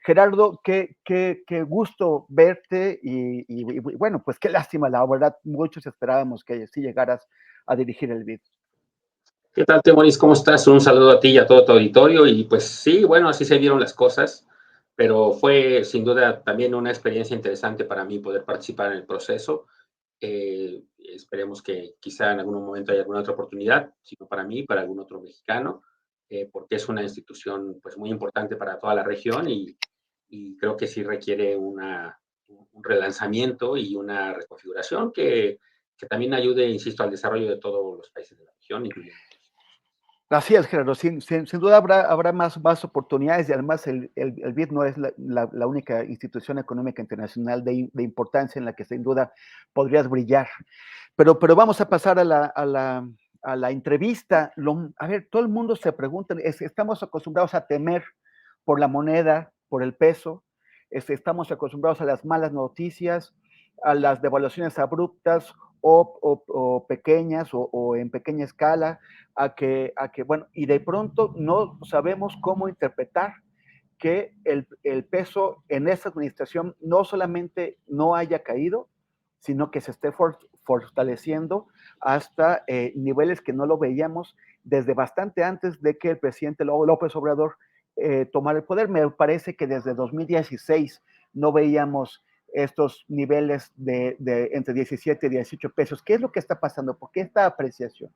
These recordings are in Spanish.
Gerardo, qué gusto verte y bueno, pues qué lástima, la verdad, muchos esperábamos que sí llegaras a dirigir el BID. ¿Qué tal, Temoris? ¿Cómo estás? Un saludo a ti y a todo tu auditorio. Y pues sí, bueno, así se dieron las cosas, pero fue sin duda también una experiencia interesante para mí poder participar en el proceso. Esperemos que quizá en algún momento haya alguna otra oportunidad, si no para mí, para algún otro mexicano, porque es una institución pues muy importante para toda la región y creo que sí requiere un relanzamiento y una reconfiguración que también ayude, insisto, al desarrollo de todos los países de la región, incluyendo. Así es, Gerardo, sin duda habrá más oportunidades y además el BID no es la única institución económica internacional de importancia en la que sin duda podrías brillar. Pero vamos a pasar a la entrevista. A ver, todo el mundo se pregunta, estamos acostumbrados a temer por la moneda, por el peso, estamos acostumbrados a las malas noticias, a las devaluaciones abruptas o pequeñas o en pequeña escala, bueno, y de pronto no sabemos cómo interpretar que el peso en esta administración no solamente no haya caído, sino que se esté fortaleciendo hasta niveles que no lo veíamos desde bastante antes de que el presidente López Obrador tomara el poder. Me parece que desde 2016 no veíamos estos niveles de entre 17 y 18 pesos. ¿Qué es lo que está pasando? ¿Por qué esta apreciación?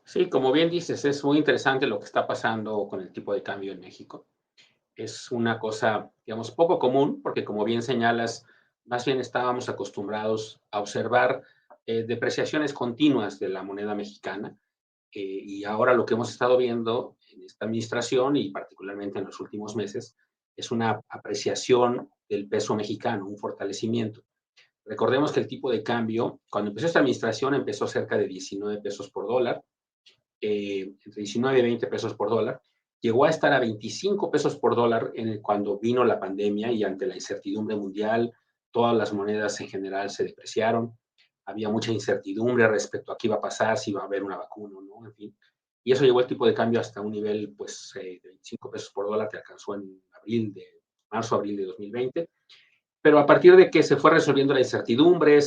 Sí, como bien dices, es muy interesante lo que está pasando con el tipo de cambio en México. Es una cosa, digamos, poco común, porque como bien señalas, más bien estábamos acostumbrados a observar depreciaciones continuas de la moneda mexicana, y ahora lo que hemos estado viendo en esta administración y particularmente en los últimos meses es una apreciación del peso mexicano, un fortalecimiento. Recordemos que el tipo de cambio, cuando empezó esta administración, empezó cerca de 19 pesos por dólar, entre 19 y 20 pesos por dólar. Llegó a estar a 25 pesos por dólar cuando vino la pandemia y ante la incertidumbre mundial, todas las monedas en general se depreciaron. Había mucha incertidumbre respecto a qué iba a pasar, si iba a haber una vacuna o no, en fin. Y eso llevó el tipo de cambio hasta un nivel pues, de 25 pesos por dólar que alcanzó en marzo, abril de 2020. Pero a partir de que se fue resolviendo la incertidumbre,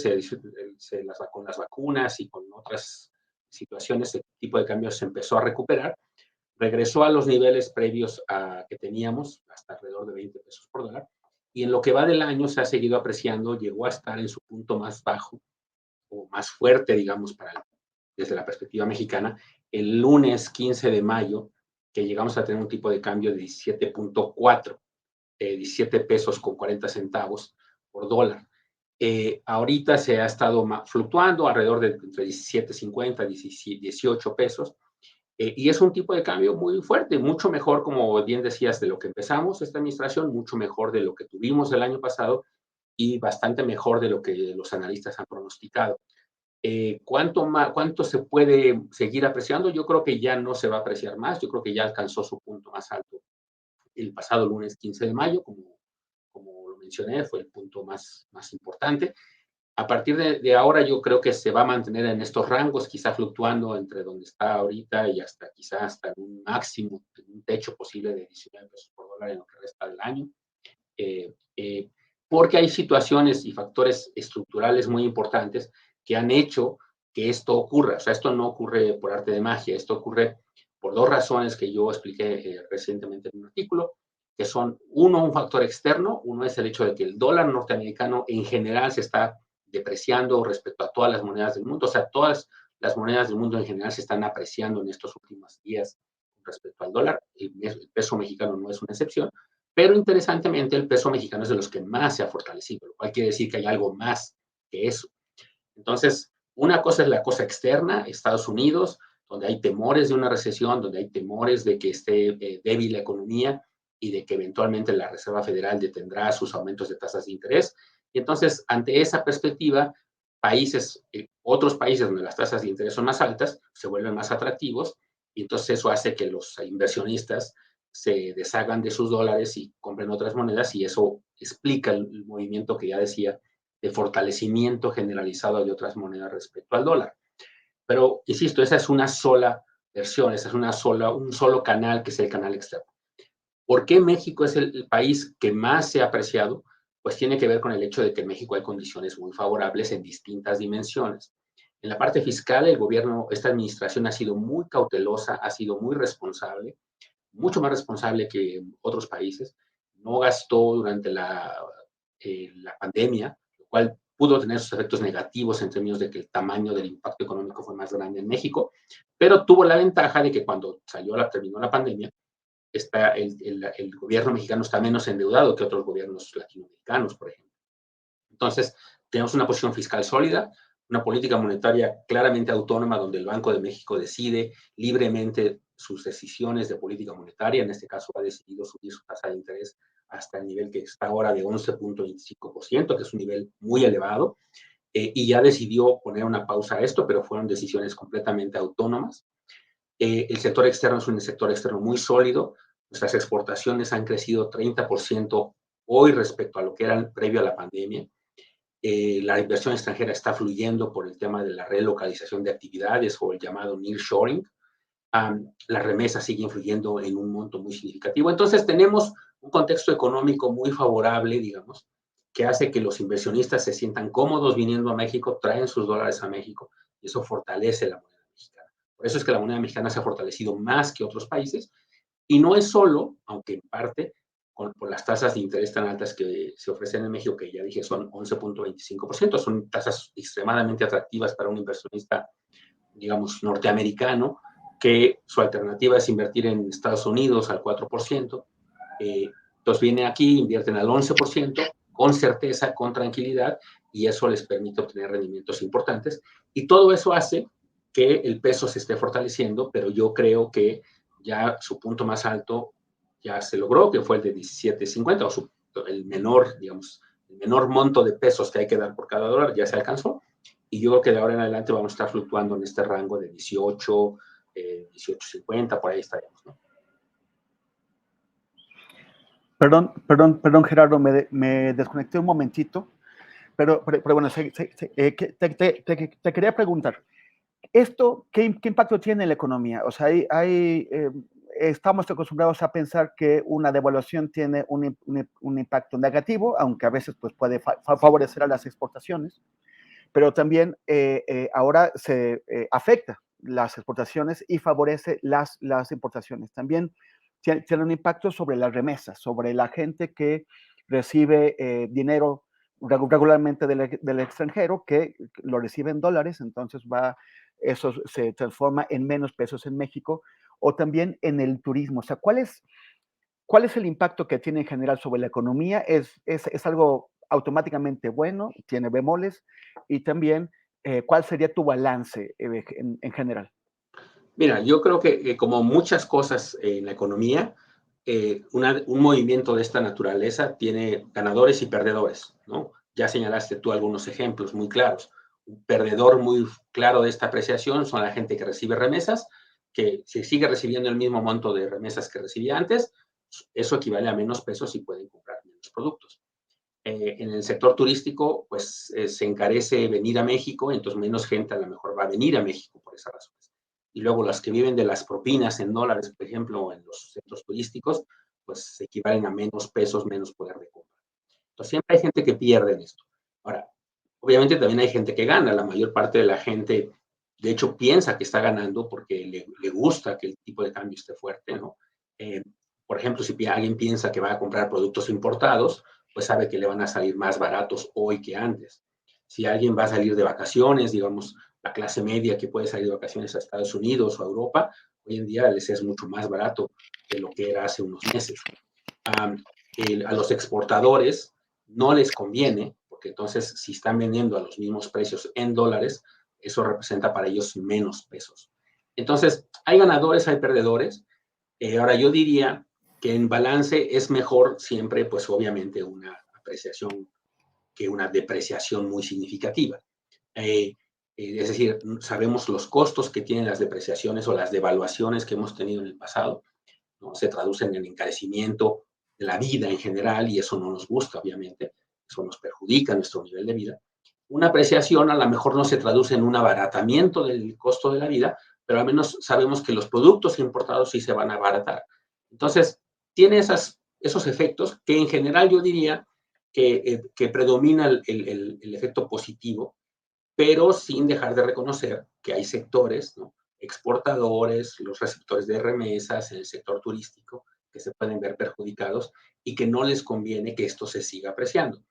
con las vacunas y con otras situaciones, el tipo de cambio se empezó a recuperar, regresó a los niveles previos a que teníamos, hasta alrededor de 20 pesos por dólar, y en lo que va del año se ha seguido apreciando, llegó a estar en su punto más bajo o más fuerte, digamos, desde la perspectiva mexicana, el lunes 15 de mayo, que llegamos a tener un tipo de cambio de 17.4, 17 pesos con 40 centavos por dólar. Ahorita se ha estado fluctuando alrededor de entre 17.50 y 18 pesos. Y es un tipo de cambio muy fuerte, mucho mejor, como bien decías, de lo que empezamos esta administración, mucho mejor de lo que tuvimos el año pasado y bastante mejor de lo que los analistas han pronosticado. ¿Cuánto se puede seguir apreciando? Yo creo que ya no se va a apreciar más, yo creo que ya alcanzó su punto más alto el pasado lunes 15 de mayo, como lo mencioné, fue el punto más importante. A partir de ahora yo creo que se va a mantener en estos rangos, quizá fluctuando entre donde está ahorita y hasta quizá hasta un máximo, un techo posible de 19 pesos por dólar en lo que resta del año. Eh, eh, Porque hay situaciones y factores estructurales muy importantes que han hecho que esto ocurra. O sea, esto no ocurre por arte de magia, esto ocurre por dos razones que yo expliqué recientemente en un artículo, que son, uno, un factor externo, uno es el hecho de que el dólar norteamericano en general se está depreciando respecto a todas las monedas del mundo, o sea, todas las monedas del mundo en general se están apreciando en estos últimos días respecto al dólar, el peso mexicano no es una excepción, pero interesantemente el peso mexicano es de los que más se ha fortalecido, lo cual quiere decir que hay algo más que eso. Entonces, una cosa es la cosa externa, Estados Unidos, donde hay temores de una recesión, donde hay temores de que esté débil la economía y de que eventualmente la Reserva Federal detendrá sus aumentos de tasas de interés. Y entonces, ante esa perspectiva, otros países donde las tasas de interés son más altas, se vuelven más atractivos y entonces eso hace que los inversionistas se deshagan de sus dólares y compren otras monedas y eso explica el movimiento que ya decía de fortalecimiento generalizado de otras monedas respecto al dólar. Pero, insisto, esa es una sola versión, esa es un solo canal que es el canal externo. ¿Por qué México es el país que más se ha apreciado? Pues tiene que ver con el hecho de que en México hay condiciones muy favorables en distintas dimensiones. En la parte fiscal, el gobierno, esta administración ha sido muy cautelosa, ha sido muy responsable, mucho más responsable que otros países. No gastó durante la pandemia, lo cual pudo tener sus efectos negativos en términos de que el tamaño del impacto económico fue más grande en México, pero tuvo la ventaja de que cuando terminó la pandemia, el gobierno mexicano está menos endeudado que otros gobiernos latinoamericanos, por ejemplo. Entonces, tenemos una posición fiscal sólida, una política monetaria claramente autónoma, donde el Banco de México decide libremente sus decisiones de política monetaria. En este caso, ha decidido subir su tasa de interés hasta el nivel que está ahora de 11.25%, que es un nivel muy elevado, y ya decidió poner una pausa a esto, pero fueron decisiones completamente autónomas. El sector externo es un sector externo muy sólido. Nuestras exportaciones han crecido 30% hoy respecto a lo que eran previo a la pandemia. La inversión extranjera está fluyendo por el tema de la relocalización de actividades o el llamado nearshoring. Las remesas siguen fluyendo en un monto muy significativo. Entonces tenemos un contexto económico muy favorable, digamos, que hace que los inversionistas se sientan cómodos viniendo a México, traen sus dólares a México y eso fortalece la moneda mexicana. Por eso es que la moneda mexicana se ha fortalecido más que otros países y no es solo, aunque en parte, por las tasas de interés tan altas que se ofrecen en México, que ya dije son 11.25%, son tasas extremadamente atractivas para un inversionista, digamos, norteamericano, que su alternativa es invertir en Estados Unidos al 4%. Entonces viene aquí, invierten al 11%, con certeza, con tranquilidad, y eso les permite obtener rendimientos importantes. Y todo eso hace que el peso se esté fortaleciendo, pero yo creo que ya su punto más alto ya se logró, que fue el de 17.50, el menor, digamos, el menor monto de pesos que hay que dar por cada dólar ya se alcanzó. Y yo creo que de ahora en adelante vamos a estar fluctuando en este rango de 18, 18.50, por ahí estaremos, ¿no? Perdón, Gerardo, me desconecté un momentito, pero bueno, te quería preguntar, ¿esto qué impacto tiene en la economía? O sea, estamos acostumbrados a pensar que una devaluación tiene un impacto negativo, aunque a veces pues, puede favorecer a las exportaciones, pero también ahora se afecta las exportaciones y favorece las importaciones. También tiene un impacto sobre las remesas, sobre la gente que recibe dinero regularmente del extranjero, que lo recibe en dólares, entonces eso se transforma en menos pesos en México, o también en el turismo. O sea, ¿cuál es el impacto que tiene en general sobre la economía? ¿Es algo automáticamente bueno? ¿Tiene bemoles? Y también, ¿cuál sería tu balance en general? Mira, yo creo que como muchas cosas en la economía, un movimiento de esta naturaleza tiene ganadores y perdedores, ¿no? Ya señalaste tú algunos ejemplos muy claros. Un perdedor muy claro de esta apreciación son la gente que recibe remesas, que si sigue recibiendo el mismo monto de remesas que recibía antes, eso equivale a menos pesos y pueden comprar menos productos. En el sector turístico, pues se encarece venir a México, entonces menos gente a lo mejor va a venir a México por esa razón. Y luego las que viven de las propinas en dólares, por ejemplo, en los centros turísticos, pues se equivalen a menos pesos, menos poder de compra. Entonces siempre hay gente que pierde en esto. Ahora, obviamente también hay gente que gana. La mayor parte de la gente, de hecho, piensa que está ganando porque le gusta que el tipo de cambio esté fuerte, ¿no? Eh, por ejemplo, si alguien piensa que va a comprar productos importados, pues sabe que le van a salir más baratos hoy que antes. Si alguien va a salir de vacaciones, digamos, la clase media que puede salir de vacaciones a Estados Unidos o a Europa, hoy en día les es mucho más barato de lo que era hace unos meses. A los exportadores no les conviene, porque entonces si están vendiendo a los mismos precios en dólares, eso representa para ellos menos pesos. Entonces, hay ganadores, hay perdedores. Ahora, yo diría que en balance es mejor siempre, pues obviamente, una apreciación que una depreciación muy significativa. Es decir, sabemos los costos que tienen las depreciaciones o las devaluaciones que hemos tenido en el pasado, ¿no? Se traducen en encarecimiento de la vida en general y eso no nos gusta, obviamente. Eso nos perjudica nuestro nivel de vida. Una apreciación a lo mejor no se traduce en un abaratamiento del costo de la vida, pero al menos sabemos que los productos importados sí se van a abaratar. Entonces, tiene esos efectos que en general yo diría que predomina el efecto positivo, pero sin dejar de reconocer que hay sectores, ¿no? Exportadores, los receptores de remesas, el sector turístico, que se pueden ver perjudicados y que no les conviene que esto se siga apreciando,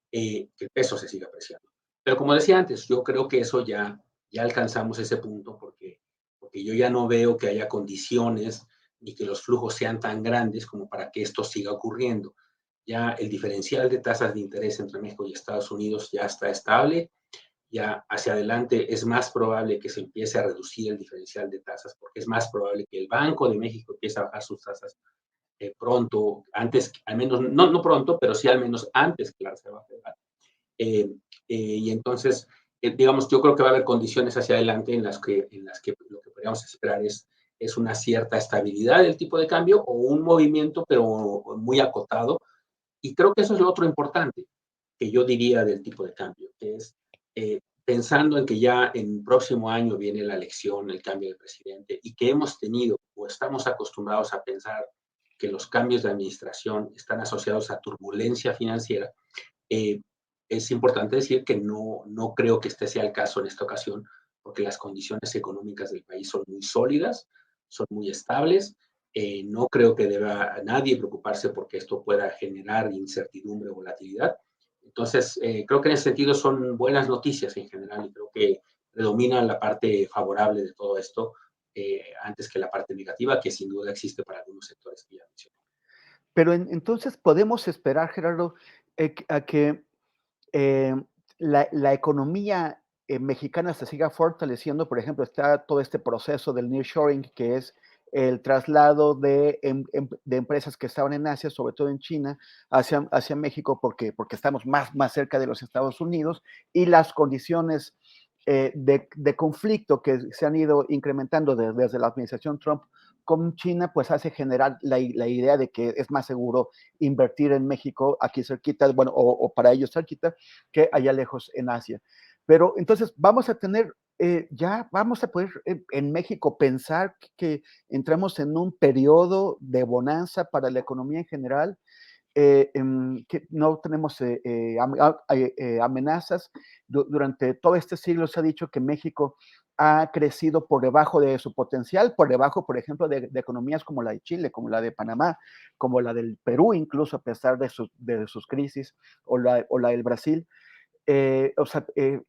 que el peso se siga apreciando. Pero como decía antes, yo creo que eso ya alcanzamos ese punto porque yo ya no veo que haya condiciones ni que los flujos sean tan grandes como para que esto siga ocurriendo. Ya el diferencial de tasas de interés entre México y Estados Unidos ya está estable, ya hacia adelante es más probable que se empiece a reducir el diferencial de tasas porque es más probable que el Banco de México empiece a bajar sus tasas pronto, antes, al menos, no pronto, pero sí al menos antes que la Reserva Federal. Y entonces, digamos, yo creo que va a haber condiciones hacia adelante en las que lo que podríamos esperar es una cierta estabilidad del tipo de cambio o un movimiento, pero muy acotado. Y creo que eso es lo otro importante que yo diría del tipo de cambio, que es pensando en que ya en el próximo año viene la elección, el cambio de presidente, y que hemos tenido o estamos acostumbrados a pensar que los cambios de administración están asociados a turbulencia financiera, eh, es importante decir que no creo que este sea el caso en esta ocasión, porque las condiciones económicas del país son muy sólidas, son muy estables. No creo que deba nadie preocuparse porque esto pueda generar incertidumbre o volatilidad. Entonces, creo que en ese sentido son buenas noticias en general y creo que predomina la parte favorable de todo esto antes que la parte negativa, que sin duda existe para algunos sectores que ya mencioné. Pero entonces podemos esperar, Gerardo, a que eh, la economía mexicana se siga fortaleciendo. Por ejemplo, está todo este proceso del nearshoring, que es el traslado de empresas que estaban en Asia, sobre todo en China, hacia México, porque estamos más cerca de los Estados Unidos y las condiciones de conflicto que se han ido incrementando desde la administración Trump con China, pues hace generar la idea de que es más seguro invertir en México, aquí cerquita, bueno, o para ellos cerquita, que allá lejos en Asia. Pero entonces vamos a tener, ya vamos a poder en México pensar que entramos en un periodo de bonanza para la economía en general, que no tenemos amenazas. Durante todo este siglo se ha dicho que México ha crecido por debajo de su potencial, por debajo, por ejemplo, de economías como la de Chile, como la de Panamá, como la del Perú, incluso a pesar de sus crisis, o la del Brasil. O sea,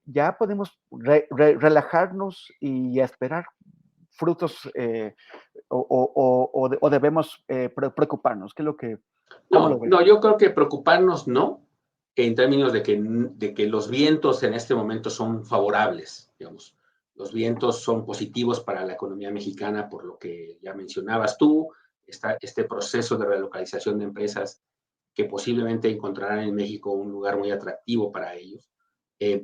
ya podemos relajarnos y esperar frutos, o debemos preocuparnos. ¿Qué es lo que, cómo lo No, ves? no, yo creo que preocuparnos no, en términos de que los vientos en este momento son favorables, digamos. Los vientos son positivos para la economía mexicana, por lo que ya mencionabas tú, está este proceso de relocalización de empresas que posiblemente encontrarán en México un lugar muy atractivo para ellos,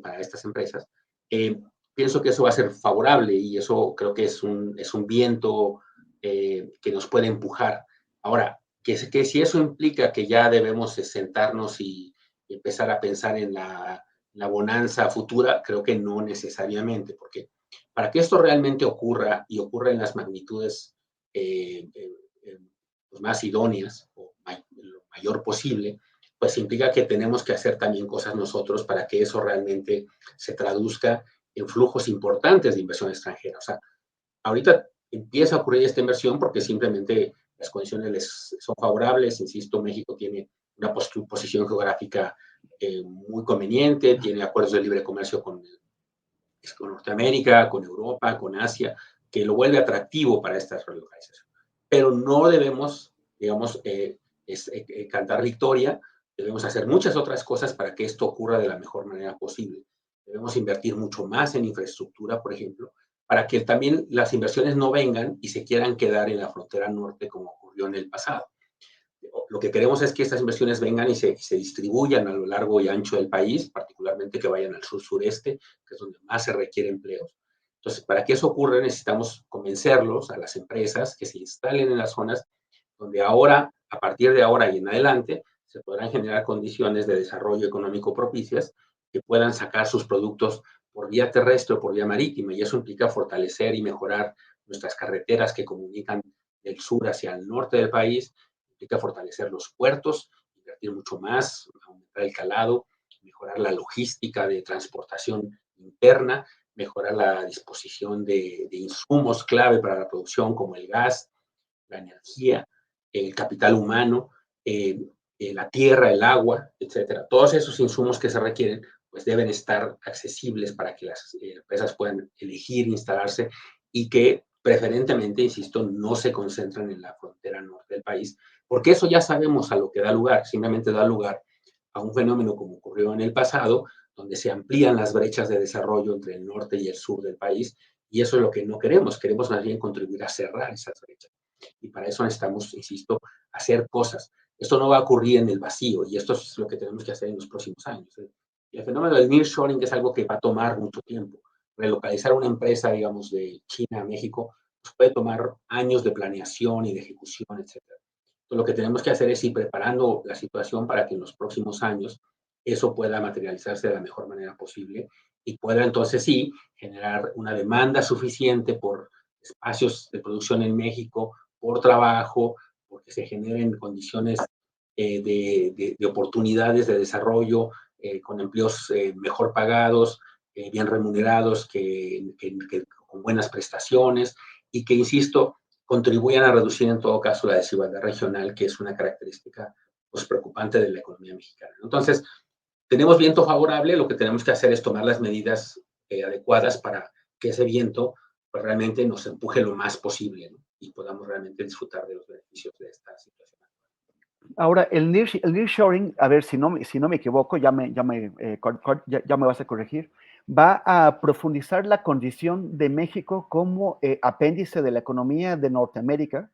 para estas empresas. Eh, Pienso que eso va a ser favorable y eso creo que es un viento que nos puede empujar. Ahora, que si eso implica que ya debemos sentarnos y empezar a pensar en la bonanza futura, creo que no necesariamente, porque para que esto realmente ocurra y ocurra en las magnitudes eh, eh, eh, pues más idóneas o lo mayor posible, pues implica que tenemos que hacer también cosas nosotros para que eso realmente se traduzca en flujos importantes de inversión extranjera. O sea, ahorita empieza a ocurrir esta inversión porque simplemente las condiciones son favorables. Insisto, México tiene una posición geográfica muy conveniente, tiene acuerdos de libre comercio con Norteamérica, con Europa, con Asia, que lo vuelve atractivo para esta relocalización. Pero no debemos, digamos, cantar victoria, debemos hacer muchas otras cosas para que esto ocurra de la mejor manera posible. Debemos invertir mucho más en infraestructura, por ejemplo, para que también las inversiones no vengan y se quieran quedar en la frontera norte como ocurrió en el pasado. Lo que queremos es que estas inversiones vengan y se distribuyan a lo largo y ancho del país, particularmente que vayan al sur-sureste, que es donde más se requiere empleos. Entonces, para que eso ocurra, necesitamos convencerlos a las empresas que se instalen en las zonas donde ahora, a partir de ahora y en adelante, se podrán generar condiciones de desarrollo económico propicias que puedan sacar sus productos por vía terrestre o por vía marítima. Y eso implica fortalecer y mejorar nuestras carreteras que comunican del sur hacia el norte del país, implica fortalecer los puertos, invertir mucho más, aumentar el calado, mejorar la logística de transportación interna, mejorar la disposición de insumos clave para la producción como el gas, la energía, el capital humano, la tierra, el agua, etcétera. Todos esos insumos que se requieren, pues deben estar accesibles para que las empresas puedan elegir instalarse y que preferentemente, insisto, no se concentren en la frontera norte del país, porque eso ya sabemos a lo que da lugar, simplemente da lugar a un fenómeno como ocurrió en el pasado, donde se amplían las brechas de desarrollo entre el norte y el sur del país, y eso es lo que no queremos, queremos más bien contribuir a cerrar esas brechas. Y para eso necesitamos, insisto, hacer cosas. Esto no va a ocurrir en el vacío y esto es lo que tenemos que hacer en los próximos años. El fenómeno del nearshoring es algo que va a tomar mucho tiempo. Relocalizar una empresa, digamos, de China a México, pues puede tomar años de planeación y de ejecución, etcétera. Entonces, lo que tenemos que hacer es ir preparando la situación para que en los próximos años eso pueda materializarse de la mejor manera posible y pueda entonces sí generar una demanda suficiente por espacios de producción en México, por trabajo, porque se generen condiciones de oportunidades de desarrollo con empleos mejor pagados, bien remunerados, con buenas prestaciones y que, insisto, contribuyan a reducir en todo caso la desigualdad regional, que es una característica pues, preocupante de la economía mexicana. Entonces, tenemos viento favorable, lo que tenemos que hacer es tomar las medidas adecuadas para que ese viento pues, realmente nos empuje lo más posible, ¿no? Y podamos realmente disfrutar de los beneficios de esta situación. Ahora, el nearshoring, a ver si no me equivoco, ya me vas a corregir, va a profundizar la condición de México como apéndice de la economía de Norteamérica.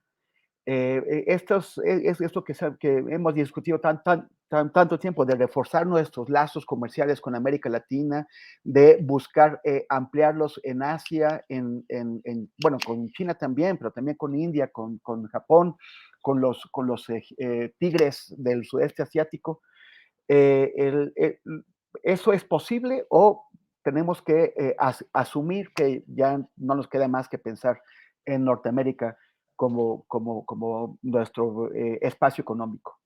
Es esto que hemos discutido tanto tiempo, de reforzar nuestros lazos comerciales con América Latina, de buscar ampliarlos en Asia, bueno, con China también, pero también con India, con Japón, con los tigres del sudeste asiático. Eh, el- el- ¿Eso es posible o tenemos que asumir que ya no nos queda más que pensar en Norteamérica como nuestro espacio económico?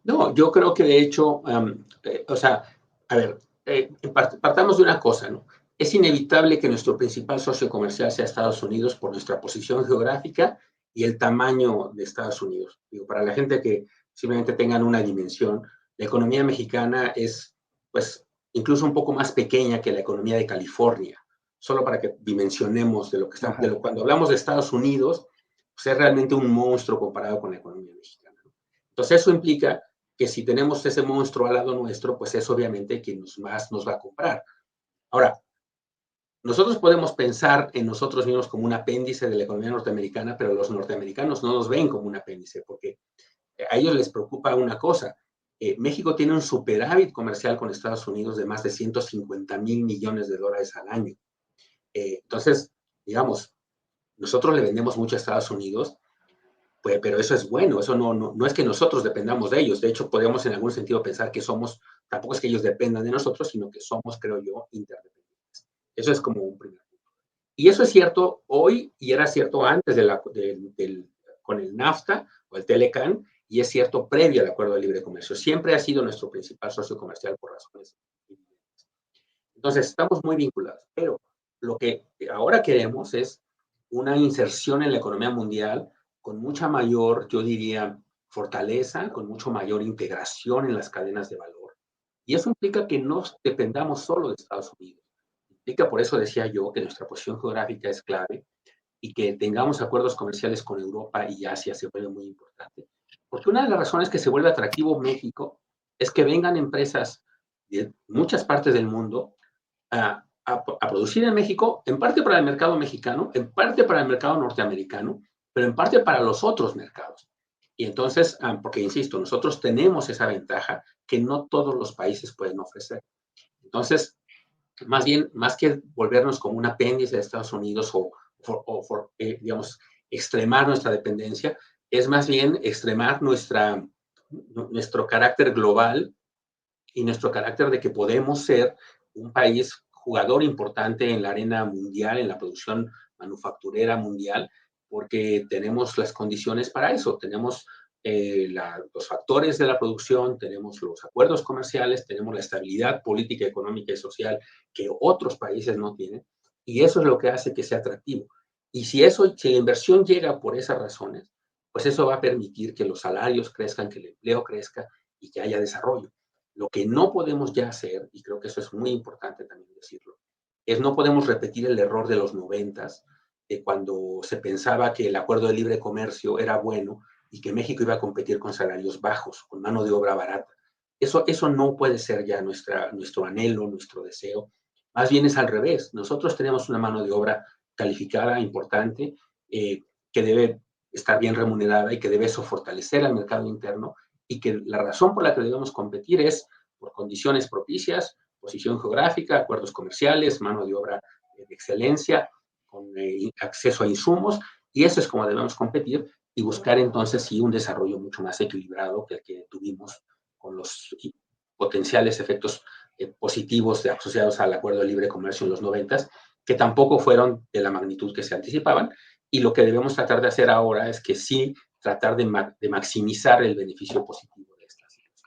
No, yo creo que de hecho, o sea, a ver, partamos de una cosa, ¿no? Es inevitable que nuestro principal socio comercial sea Estados Unidos por nuestra posición geográfica y el tamaño de Estados Unidos. Digo, para la gente que simplemente tengan una dimensión, la economía mexicana es, pues, incluso un poco más pequeña que la economía de California, solo para que dimensionemos de lo que estamos, cuando hablamos de Estados Unidos, pues es realmente un monstruo comparado con la economía mexicana, ¿no? Entonces, eso implica que si tenemos ese monstruo al lado nuestro, pues es obviamente quien más nos va a comprar. Ahora, nosotros podemos pensar en nosotros mismos como un apéndice de la economía norteamericana, pero los norteamericanos no nos ven como un apéndice, porque a ellos les preocupa una cosa. México tiene un superávit comercial con Estados Unidos de más de 150,000 millones de dólares al año. Entonces, digamos, nosotros le vendemos mucho a Estados Unidos, pues, pero eso es bueno, eso no es que nosotros dependamos de ellos, de hecho podemos en algún sentido pensar que somos, tampoco es que ellos dependan de nosotros, sino que somos, creo yo, interdependientes. Eso es como un primer punto. Y eso es cierto hoy y era cierto antes con el NAFTA o el Telecan y es cierto previo al Acuerdo de Libre Comercio. Siempre ha sido nuestro principal socio comercial por razones evidentes. Entonces, estamos muy vinculados, pero lo que ahora queremos es una inserción en la economía mundial con mucha mayor, yo diría, fortaleza, con mucho mayor integración en las cadenas de valor. Y eso implica que no dependamos solo de Estados Unidos. Implica, por eso decía yo, que nuestra posición geográfica es clave y que tengamos acuerdos comerciales con Europa y Asia se vuelve muy importante. Porque una de las razones que se vuelve atractivo México es que vengan empresas de muchas partes del mundo a producir en México, en parte para el mercado mexicano, en parte para el mercado norteamericano, pero en parte para los otros mercados. Y entonces, porque insisto, nosotros tenemos esa ventaja que no todos los países pueden ofrecer. Entonces, más bien, más que volvernos como un apéndice de Estados Unidos digamos, extremar nuestra dependencia, es más bien extremar nuestro carácter global y nuestro carácter de que podemos ser un país jugador importante en la arena mundial, en la producción manufacturera mundial, porque tenemos las condiciones para eso. Tenemos los factores de la producción, tenemos los acuerdos comerciales, tenemos la estabilidad política, económica y social que otros países no tienen, y eso es lo que hace que sea atractivo. Y si la inversión llega por esas razones, pues eso va a permitir que los salarios crezcan, que el empleo crezca y que haya desarrollo. Lo que no podemos ya hacer, y creo que eso es muy importante también decirlo, es no podemos repetir el error de los noventas, de cuando se pensaba que el acuerdo de libre comercio era bueno y que México iba a competir con salarios bajos, con mano de obra barata. Eso no puede ser ya nuestro anhelo, nuestro deseo. Más bien es al revés. Nosotros tenemos una mano de obra calificada, importante, que debe estar bien remunerada y que debe eso fortalecer al mercado interno, y que la razón por la que debemos competir es por condiciones propicias, posición geográfica, acuerdos comerciales, mano de obra de excelencia, con acceso a insumos, y eso es como debemos competir y buscar entonces sí un desarrollo mucho más equilibrado que el que tuvimos con los potenciales efectos positivos asociados al acuerdo de libre comercio en los noventas, que tampoco fueron de la magnitud que se anticipaban, y lo que debemos tratar de hacer ahora es que sí tratar de maximizar el beneficio positivo de estas situaciones.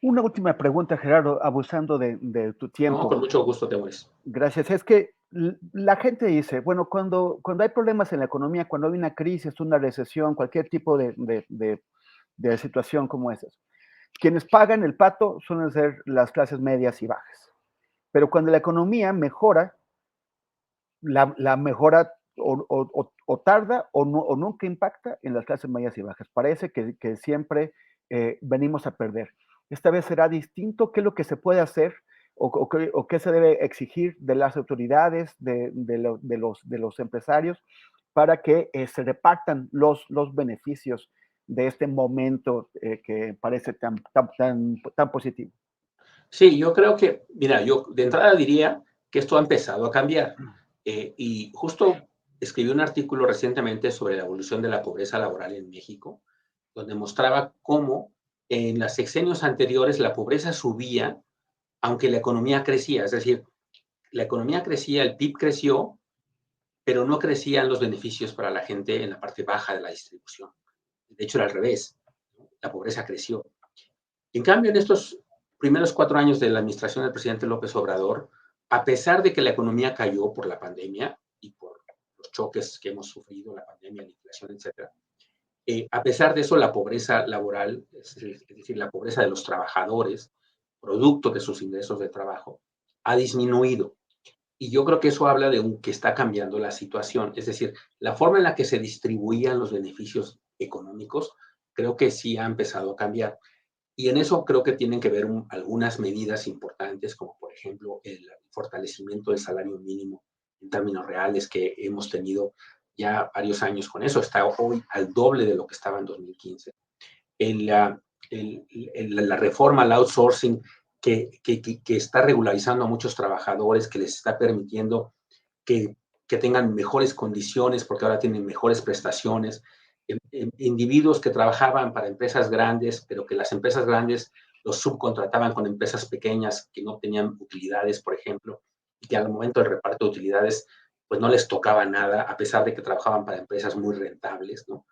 Una última pregunta, Gerardo, abusando de tu No, tiempo. con mucho gusto, Temores. Gracias. Es que la gente dice, bueno, cuando hay problemas en la economía, cuando hay una crisis, una recesión, cualquier tipo de situación como esas, quienes pagan el pato suelen ser las clases medias y bajas. Pero cuando la economía mejora, la mejora o tarda o nunca impacta en las clases medias y bajas. Parece que siempre venimos a perder. Esta vez será distinto. ¿Qué es lo que se puede hacer o qué se debe exigir de las autoridades, de los empresarios, para que se repartan los beneficios de este momento que parece tan positivo? Sí, yo creo que, mira, yo de entrada diría que esto ha empezado a cambiar. Y justo escribí un artículo recientemente sobre la evolución de la pobreza laboral en México, donde mostraba cómo en los sexenios anteriores la pobreza subía, aunque la economía crecía. Es decir, la economía crecía, el PIB creció, pero no crecían los beneficios para la gente en la parte baja de la distribución. De hecho, era al revés, ¿no? La pobreza creció. En cambio, en estos primeros 4 años de la administración del presidente López Obrador, a pesar de que la economía cayó por la pandemia y por los choques que hemos sufrido, la pandemia, la inflación, etcétera, a pesar de eso, la pobreza laboral, es decir, la pobreza de los trabajadores, producto de sus ingresos de trabajo, ha disminuido. Y yo creo que eso habla de que está cambiando la situación. Es decir, la forma en la que se distribuían los beneficios económicos, creo que sí ha empezado a cambiar. Y en eso creo que tienen que ver algunas medidas importantes, como por ejemplo el fortalecimiento del salario mínimo en términos reales, que hemos tenido ya varios años con eso. Está hoy al doble de lo que estaba en 2015. En la reforma al outsourcing que está regularizando a muchos trabajadores, que les está permitiendo que, que tengan mejores condiciones porque ahora tienen mejores prestaciones. Individuos que trabajaban para empresas grandes, pero que las empresas grandes los subcontrataban con empresas pequeñas que no tenían utilidades, por ejemplo, y que al momento del reparto de utilidades, pues no les tocaba nada, a pesar de que trabajaban para empresas muy rentables, ¿no?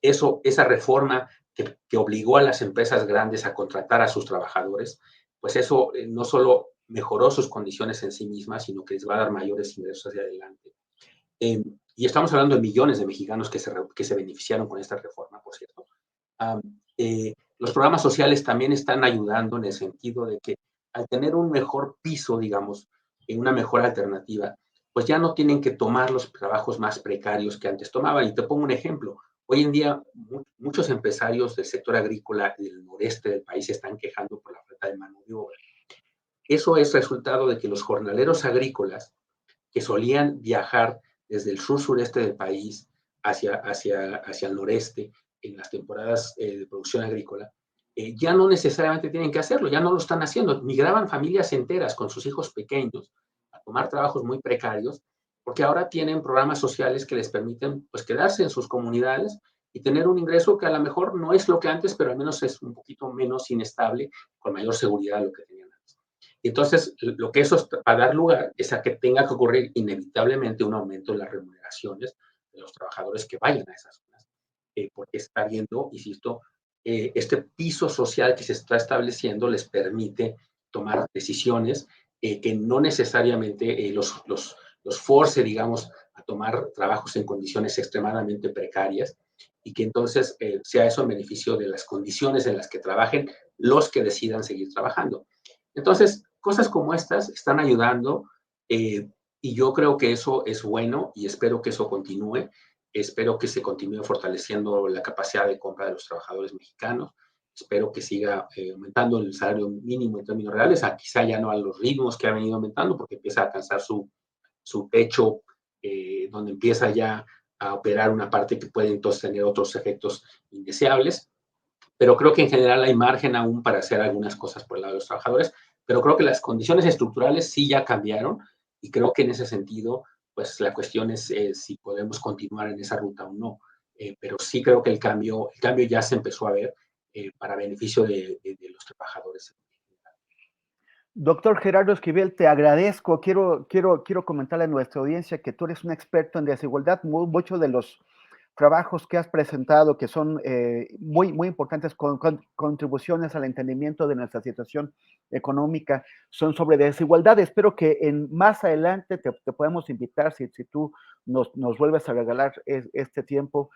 Esa reforma que obligó a las empresas grandes a contratar a sus trabajadores, pues eso no solo mejoró sus condiciones en sí mismas, sino que les va a dar mayores ingresos hacia adelante. Y estamos hablando de millones de mexicanos que se beneficiaron con esta reforma, por cierto. Um, los programas sociales también están ayudando en el sentido de que al tener un mejor piso, digamos, en una mejor alternativa, pues ya no tienen que tomar los trabajos más precarios que antes tomaban. Y te pongo un ejemplo. Hoy en día, muchos empresarios del sector agrícola del noreste del país se están quejando por la falta de mano de obra. Eso es resultado de que los jornaleros agrícolas que solían viajar desde el sur-sureste del país hacia el noreste en las temporadas de producción agrícola, ya no necesariamente tienen que hacerlo, ya no lo están haciendo. Migraban familias enteras con sus hijos pequeños a tomar trabajos muy precarios, porque ahora tienen programas sociales que les permiten pues, quedarse en sus comunidades y tener un ingreso que a lo mejor no es lo que antes, pero al menos es un poquito menos inestable, con mayor seguridad de lo que tenían antes. Entonces, lo que eso va a dar lugar es a que tenga que ocurrir inevitablemente un aumento en las remuneraciones de los trabajadores que vayan a esas zonas. porque está viendo, insisto, este piso social que se está estableciendo les permite tomar decisiones que no necesariamente los force, digamos, a tomar trabajos en condiciones extremadamente precarias y que entonces sea eso en beneficio de las condiciones en las que trabajen los que decidan seguir trabajando. Entonces, cosas como estas están ayudando y yo creo que eso es bueno y espero que eso continúe. Espero que se continúe fortaleciendo la capacidad de compra de los trabajadores mexicanos. Espero que siga aumentando el salario mínimo en términos reales, quizá ya no a los ritmos que ha venido aumentando, porque empieza a alcanzar su techo, donde empieza ya a operar una parte que puede entonces tener otros efectos indeseables. Pero creo que en general hay margen aún para hacer algunas cosas por el lado de los trabajadores, pero creo que las condiciones estructurales sí ya cambiaron y creo que en ese sentido, pues la cuestión es si podemos continuar en esa ruta o no. Pero sí creo que el cambio ya se empezó a ver para beneficio de los trabajadores. Doctor Gerardo Esquivel, te agradezco. Quiero comentarle a nuestra audiencia que tú eres un experto en desigualdad. Muchos de los trabajos que has presentado, que son muy importantes, con contribuciones al entendimiento de nuestra situación económica, son sobre desigualdad. Espero que más adelante te podamos invitar, si tú nos vuelves a regalar este tiempo,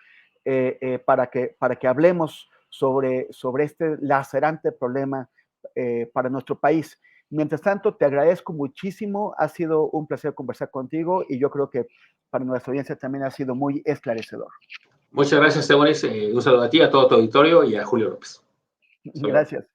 para que hablemos sobre este lacerante problema para nuestro país. Mientras tanto, te agradezco muchísimo. Ha sido un placer conversar contigo y yo creo que para nuestra audiencia también ha sido muy esclarecedor. Muchas gracias, Temoris. Un saludo a ti, a todo tu auditorio y a Julio López. Gracias.